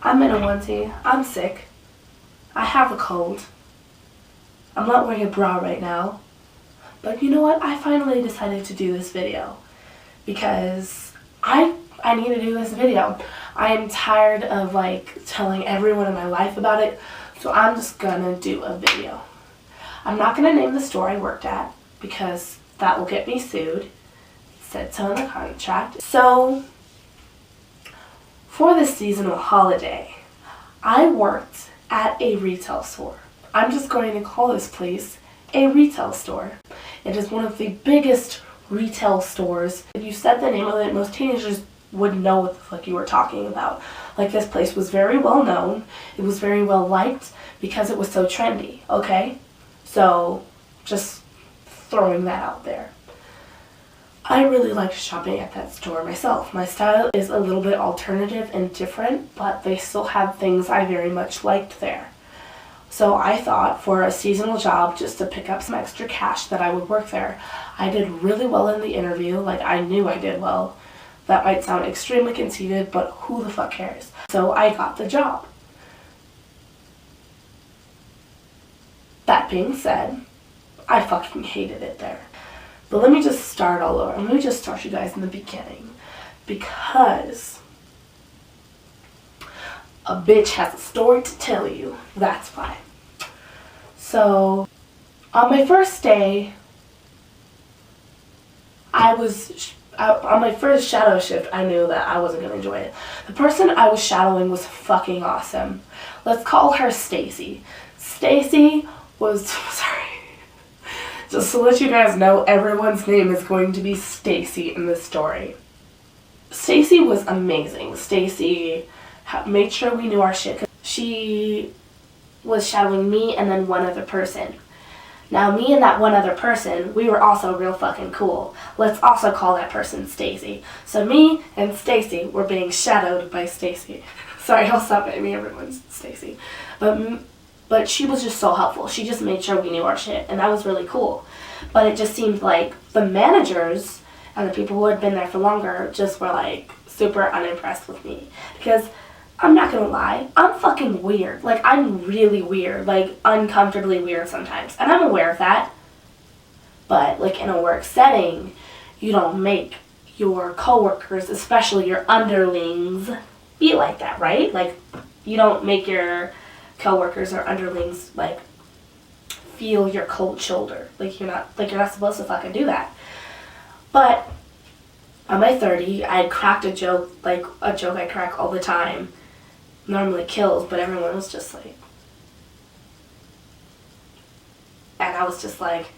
I'm in a onesie. I'm sick. I have a cold. I'm not wearing a bra right now. But you know what? I finally decided to do this video because I need to do this video. I am tired of like telling everyone in my life about it, so I'm just gonna do a video. I'm not gonna name the store I worked at because that will get me sued. It said so in the contract. So for this seasonal holiday, I worked at a retail store. I'm just going to call this place a retail store. It is one of the biggest retail stores. If you said the name of it, most teenagers would know what the fuck you were talking about. Like, this place was very well known. It was very well liked because it was so trendy, okay? So, just throwing that out there. I really liked shopping at that store myself. My style is a little bit alternative and different, but they still have things I very much liked there. So I thought for a seasonal job, just to pick up some extra cash, that I would work there. I did really well in the interview, like I knew I did well. That might sound extremely conceited, but who the fuck cares? So I got the job. That being said, I fucking hated it there. But let me just start all over. Let me just start you guys in the beginning. Because a bitch has a story to tell you. That's why. So, on my first day, on my first shadow shift, I knew that I wasn't going to enjoy it. The person I was shadowing was fucking awesome. Let's call her Stacy. Stacy was, sorry, just to let you guys know, everyone's name is going to be Stacy in this story. Stacy was amazing. Stacy made sure we knew our shit. She was shadowing me and then one other person. Now, me and that one other person, we were also real fucking cool. Let's also call that person Stacy. So me and Stacy were being shadowed by Stacy. Sorry, I'll stop at me. Everyone's Stacy. But she was just so helpful. She just made sure we knew our shit, and that was really cool. But it just seemed like the managers and the people who had been there for longer just were like super unimpressed with me. Because I'm not gonna lie, I'm fucking weird. Like, I'm really weird. Like, uncomfortably weird sometimes. And I'm aware of that. But, like, in a work setting, you don't make your coworkers, especially your underlings, be like that, right? Like, you don't make your coworkers or underlings, like, feel your cold shoulder. Like, you're not supposed to fucking do that. But on my 30, I had cracked a joke, like a joke I crack all the time. Normally kills, but everyone was just like, and I was just like,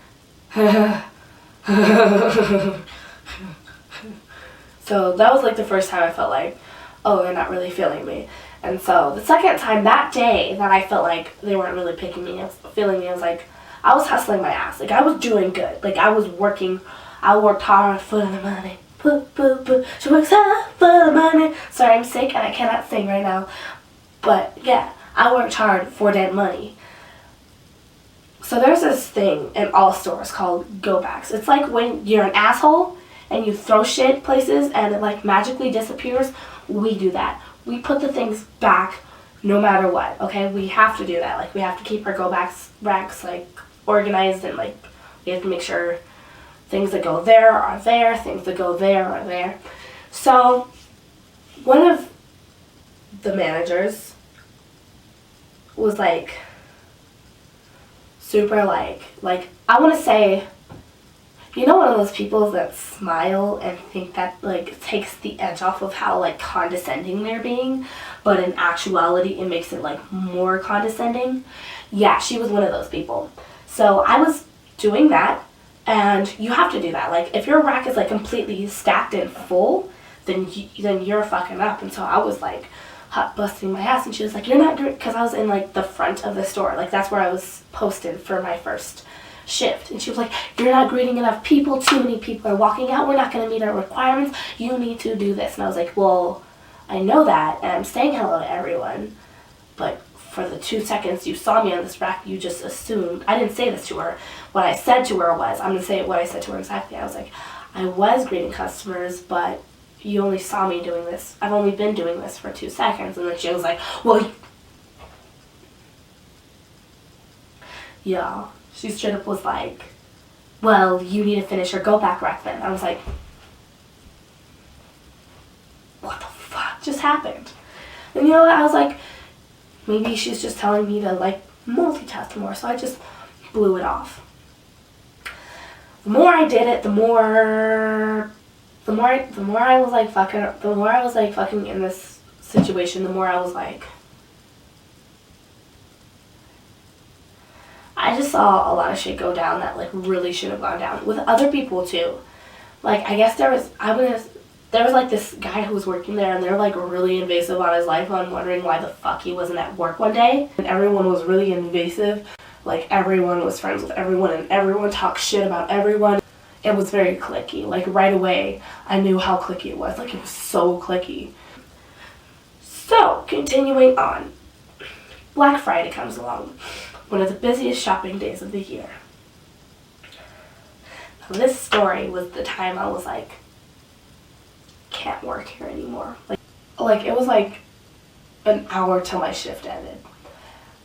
so that was like the first time I felt like, oh, they're not really feeling me. And so the second time that day that I felt like they weren't really picking me up, feeling me, I was like, I was hustling my ass. Like, I was doing good. Like, I worked hard for the money. She works hard for the money. Sorry, I'm sick and I cannot sing right now. But yeah, I worked hard for that money. So there's this thing in all stores called go backs. It's like when you're an asshole and you throw shit places and it like magically disappears. We do that. We put the things back no matter what, okay? We have to do that. Like, we have to keep our go backs racks like organized, and like we have to make sure things that go there are there, things that go there are there. So one of the managers was like super like I want to say, you know, one of those people that smile and think that like takes the edge off of how like condescending they're being, but in actuality it makes it like more condescending. Yeah, she was one of those people. So I was doing that, and you have to do that. Like, if your rack is like completely stacked and full, then you're fucking up. And so I was like hot busting my ass, and she was like, you're not good, because I was in like the front of the store. Like, that's where I was posted for my first shift. And she was like, you're not greeting enough people, too many people are walking out, we're not going to meet our requirements, you need to do this. And I was like, well, I know that, and I'm saying hello to everyone, but for the 2 seconds you saw me on this rack, you just assumed. I didn't say this to her. What I said to her was, I'm going to say what I said to her exactly. I was like, I was greeting customers, but you only saw me doing this. I've only been doing this for 2 seconds. And then she was like, well, yeah. She straight up was like, well, you need to finish your go back rack then. I was like, what the fuck just happened? And you know what? I was like, maybe she's just telling me to like multitask more. So I just blew it off. The more I did it, the more I was like fucking in this situation, the more I was like, I just saw a lot of shit go down that like really should have gone down with other people too. Like, I guess there was like this guy who was working there, and they were like really invasive on his life. I'm wondering why the fuck he wasn't at work one day. And everyone was really invasive. Like, everyone was friends with everyone, and everyone talked shit about everyone. It was very cliquey. Like, right away, I knew how cliquey it was. Like, it was so cliquey. So, continuing on. Black Friday comes along. One of the busiest shopping days of the year. Now, this story was the time I was like, can't work here anymore. Like it was like an hour till my shift ended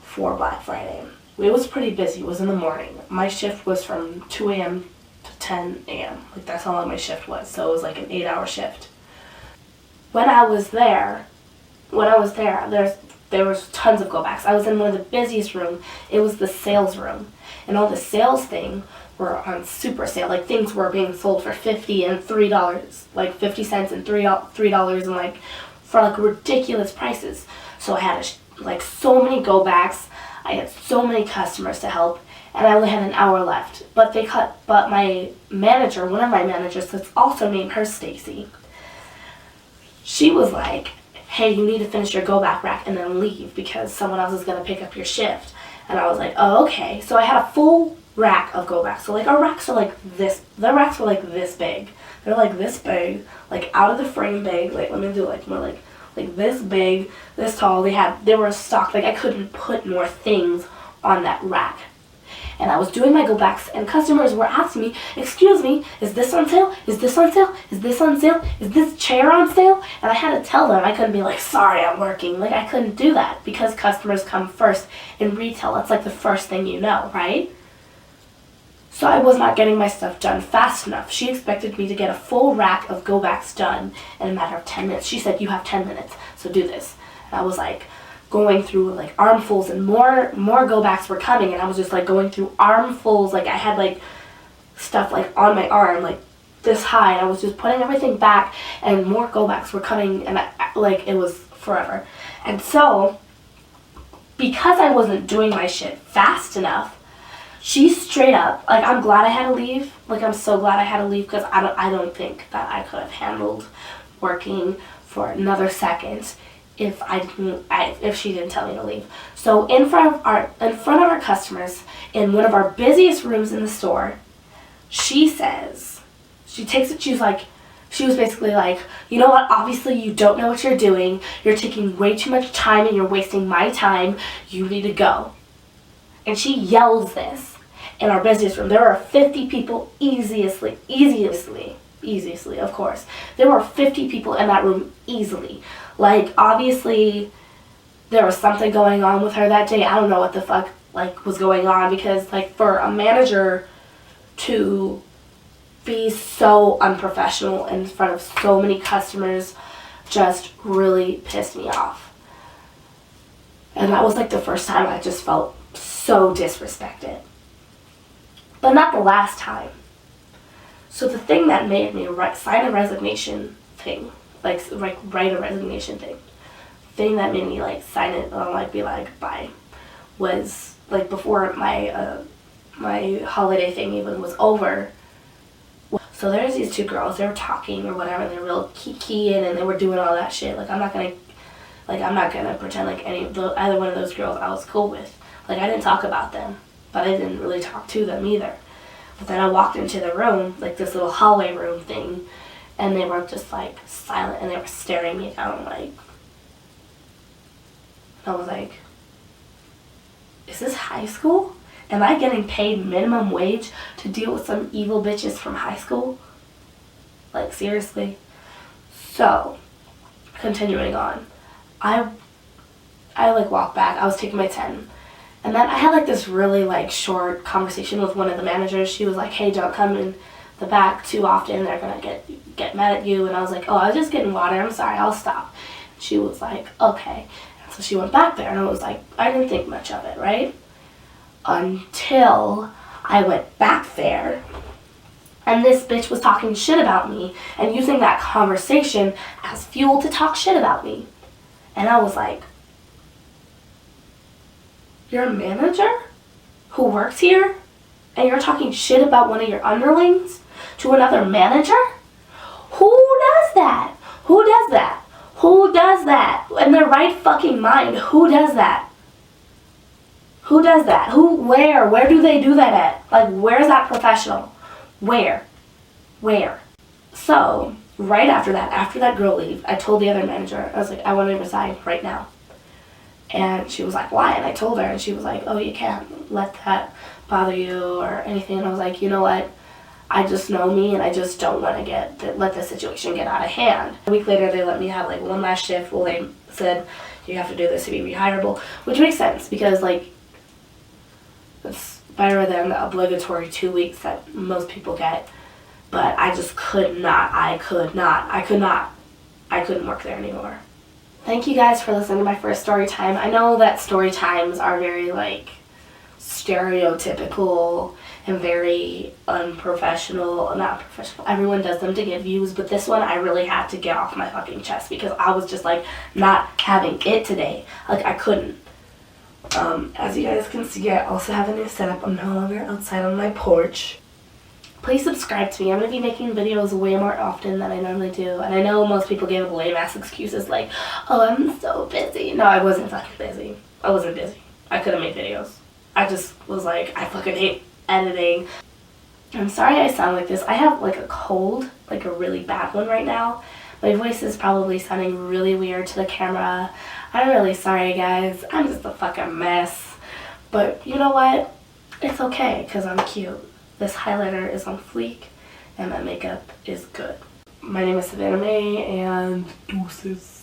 for Black Friday. It was pretty busy. It was in the morning. My shift was from 2 a.m. to 10 a.m. Like, that's how long my shift was. So it was like an 8-hour shift. When I was there, there was tons of go backs. I was in one of the busiest rooms. It was the sales room. And all the sales thing were on super sale. Like, things were being sold for $50 and $3, like 50 cents and $3 and like for like ridiculous prices. So I had like so many go backs. I had so many customers to help, and I only had an hour left. But my manager, one of my managers that's also named her Stacy, she was like, hey, you need to finish your go back rack and then leave because someone else is gonna pick up your shift. And I was like, oh, okay. So I had a full rack of go backs. So like, our racks are like this. The racks were like this big. They're like this big, like out of the frame big. Like, let me do like more like this big, this tall. They were stocked. Like, I couldn't put more things on that rack. And I was doing my go backs, and customers were asking me, excuse me, is this on sale? Is this on sale? Is this on sale? Is this chair on sale? And I had to tell them. I couldn't be like, sorry, I'm working. Like, I couldn't do that because customers come first in retail. That's like the first thing you know, right? So I was not getting my stuff done fast enough. She expected me to get a full rack of go backs done in a matter of 10 minutes. She said, you have 10 minutes, so do this. And I was like, going through like armfuls, and more go backs were coming, and I was just like going through armfuls. Like, I had like stuff like on my arm like this high, and I was just putting everything back, and more go backs were coming, and like it was forever. And so because I wasn't doing my shit fast enough, she straight up, like, I'm glad I had to leave. Like, I'm so glad I had to leave because I don't think that I could have handled working for another second if she didn't tell me to leave. So in front of our customers, in one of our busiest rooms in the store, she was basically like, you know what, obviously you don't know what you're doing. You're taking way too much time and you're wasting my time. You need to go. And she yells this in our busiest room. There were 50 people easily, of course. There were 50 people in that room easily. Like, obviously, there was something going on with her that day. I don't know what the fuck, like, was going on, because, like, for a manager to be so unprofessional in front of so many customers just really pissed me off. And that was, like, the first time I just felt so disrespected. But not the last time. So the thing that made me sign a resignation thing, like write a resignation thing that made me like sign it and like be like bye, was like before my holiday thing even was over. So there's these two girls, they were talking or whatever, and they were real kiki and they were doing all that shit. Like, I'm not gonna pretend like either one of those girls I was cool with. Like, I didn't talk about them, but I didn't really talk to them either. But then I walked into the room, like this little hallway room thing, and they were just like silent, and they were staring me down like, I was like, is this high school? Am I getting paid minimum wage to deal with some evil bitches from high school? Like, seriously? So, continuing on, I like walked back. I was taking my 10. And then I had like this really like short conversation with one of the managers. She was like, hey, don't come in the back too often. They're going to get mad at you. And I was like, oh, I was just getting water. I'm sorry. I'll stop. She was like, okay. And so she went back there and I was like, I didn't think much of it, right? Until I went back there and this bitch was talking shit about me and using that conversation as fuel to talk shit about me. And I was like, you're a manager who works here and you're talking shit about one of your underlings to another manager? Who does that? Who does that? Who does that? In their right fucking mind, who does that? Who does that? Who, where do they do that at? Like, where's that professional? Where? So, right after that girl leave, I told the other manager, I was like, I want to resign right now. And she was like, why? And I told her, and she was like, oh, you can't let that bother you or anything. And I was like, you know what? I just know me, and I just don't want to let the situation get out of hand. A week later, they let me have like one last shift. Well, they said, you have to do this to be rehireable, which makes sense because like, it's better than the obligatory 2 weeks that most people get. But I just could not. I couldn't work there anymore. Thank you guys for listening to my first story time. I know that story times are very like stereotypical and very unprofessional. Not professional. Everyone does them to get views, but this one I really had to get off my fucking chest because I was just like not having it today. Like I couldn't. As you guys can see, I also have a new setup. I'm no longer outside on my porch. Please subscribe to me. I'm going to be making videos way more often than I normally do. And I know most people give lame ass excuses like, oh, I'm so busy. No, I wasn't fucking busy. I wasn't busy. I couldn't make videos. I just was like, I fucking hate editing. I'm sorry I sound like this. I have like a cold, like a really bad one right now. My voice is probably sounding really weird to the camera. I'm really sorry, guys. I'm just a fucking mess. But you know what? It's okay, because I'm cute. This highlighter is on fleek, and my makeup is good. My name is Savannah Mae, and deuces.